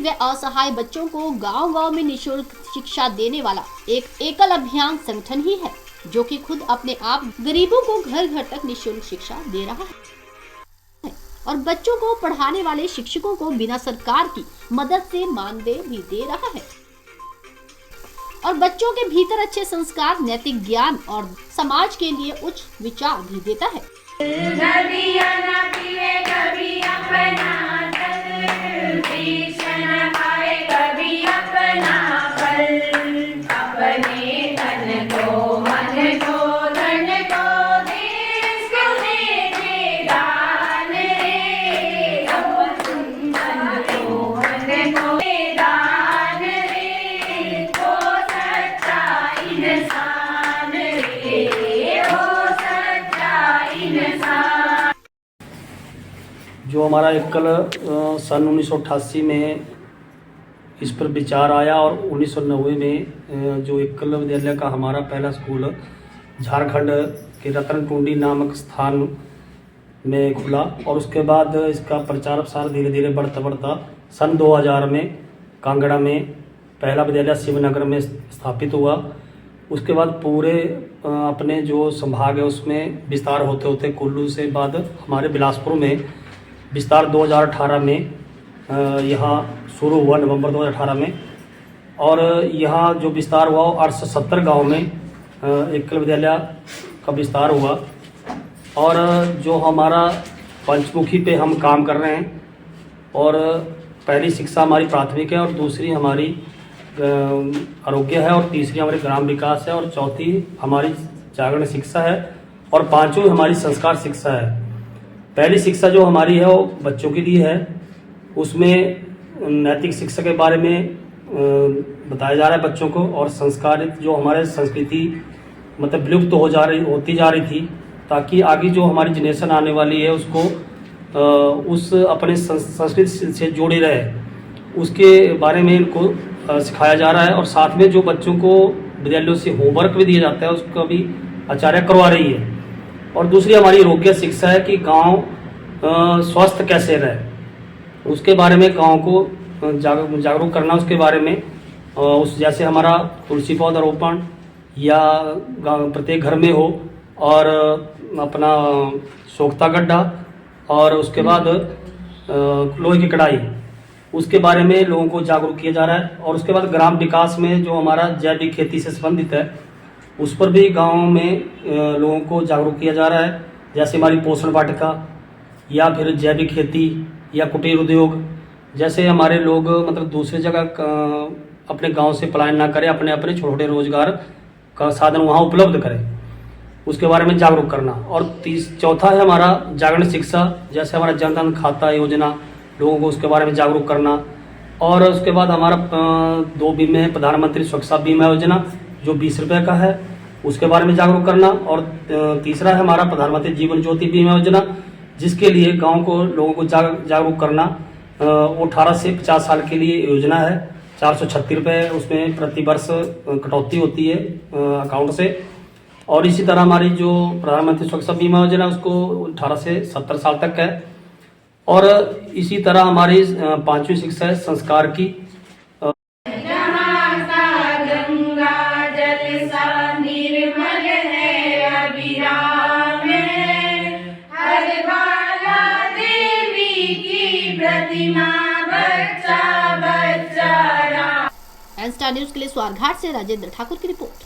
व असहाय बच्चों को गांव-गांव में निःशुल्क शिक्षा देने वाला एक एकल अभियान संगठन ही है, जो कि खुद अपने आप गरीबों को घर घर तक निःशुल्क शिक्षा दे रहा है और बच्चों को पढ़ाने वाले शिक्षकों को बिना सरकार की मदद से मानदेय भी दे रहा है और बच्चों के भीतर अच्छे संस्कार, नैतिक ज्ञान और समाज के लिए उच्च विचार भी देता है। जो हमारा एकल सन 1988 में इस पर विचार आया और 1990 में जो एकल विद्यालय का हमारा पहला स्कूल झारखंड के रतन टुंडी नामक स्थान में खुला और उसके बाद इसका प्रचार प्रसार धीरे धीरे बढ़ता बढ़ता सन 2000 में कांगड़ा में पहला विद्यालय शिवनगर में स्थापित हुआ। उसके बाद पूरे अपने जो संभाग है उसमें विस्तार होते होते कुल्लू से बाद हमारे बिलासपुर में विस्तार 2018 में यहाँ शुरू हुआ नवंबर 2018 में और यहाँ जो विस्तार हुआ 870 गांव में एकल विद्यालय का विस्तार हुआ और जो हमारा पंचमुखी पे हम काम कर रहे हैं और पहली शिक्षा हमारी प्राथमिक है और दूसरी हमारी आरोग्य है और तीसरी हमारी ग्राम विकास है और चौथी हमारी जागरण शिक्षा है और पांचवी हमारी संस्कार शिक्षा है। पहली शिक्षा जो हमारी है वो बच्चों के लिए है, उसमें नैतिक शिक्षा के बारे में बताया जा रहा है बच्चों को और संस्कारित जो हमारे संस्कृति मतलब विलुप्त होती जा रही थी ताकि आगे जो हमारी जनरेशन आने वाली है उसको उस अपने संस्कृति से जोड़े रहे, उसके बारे में इनको सिखाया जा रहा है और साथ में जो बच्चों को विद्यालयों से होमवर्क भी दिया जाता है उसका भी आचार्य करवा रही है। और दूसरी हमारी आरोग्य शिक्षा है कि गांव स्वस्थ कैसे रहे, उसके बारे में गांव को जागरूक करना, उसके बारे में उस जैसे हमारा तुलसी पौधारोपण या प्रत्येक घर में हो और अपना सोख्ता गड्ढा और उसके बाद लोहे की कढ़ाई, उसके बारे में लोगों को जागरूक किया जा रहा है। और उसके बाद ग्राम विकास में जो हमारा जैविक खेती से संबंधित है उस पर भी गांव में लोगों को जागरूक किया जा रहा है, जैसे हमारी पोषण वाटिका या फिर जैविक खेती या कुटीर उद्योग, जैसे हमारे लोग मतलब दूसरी जगह अपने गांव से पलायन ना करें, अपने अपने छोटे छोटे रोजगार का साधन वहां उपलब्ध करें, उसके बारे में जागरूक करना। और चौथा है हमारा जागरण शिक्षा, जैसे हमारा जनधन खाता योजना, लोगों को उसके बारे में जागरूक करना। और उसके बाद हमारा 2 बीमे है, प्रधानमंत्री सुरक्षा बीमा योजना जो 20 रुपये का है, उसके बारे में जागरूक करना। और तीसरा है हमारा प्रधानमंत्री जीवन ज्योति बीमा योजना, जिसके लिए गांव को लोगों को जागरूक करना। वो 18 से 50 साल के लिए योजना है, 436 रुपये उसमें प्रति वर्ष कटौती होती है अकाउंट से। और इसी तरह हमारी जो प्रधानमंत्री सुरक्षा बीमा योजना उसको 18 से 70 साल तक है। और इसी तरह हमारी 5वीं शिक्षा है संस्कार की। एन स्टार न्यूज के लिए स्वारघाट से राजेंद्र ठाकुर की रिपोर्ट।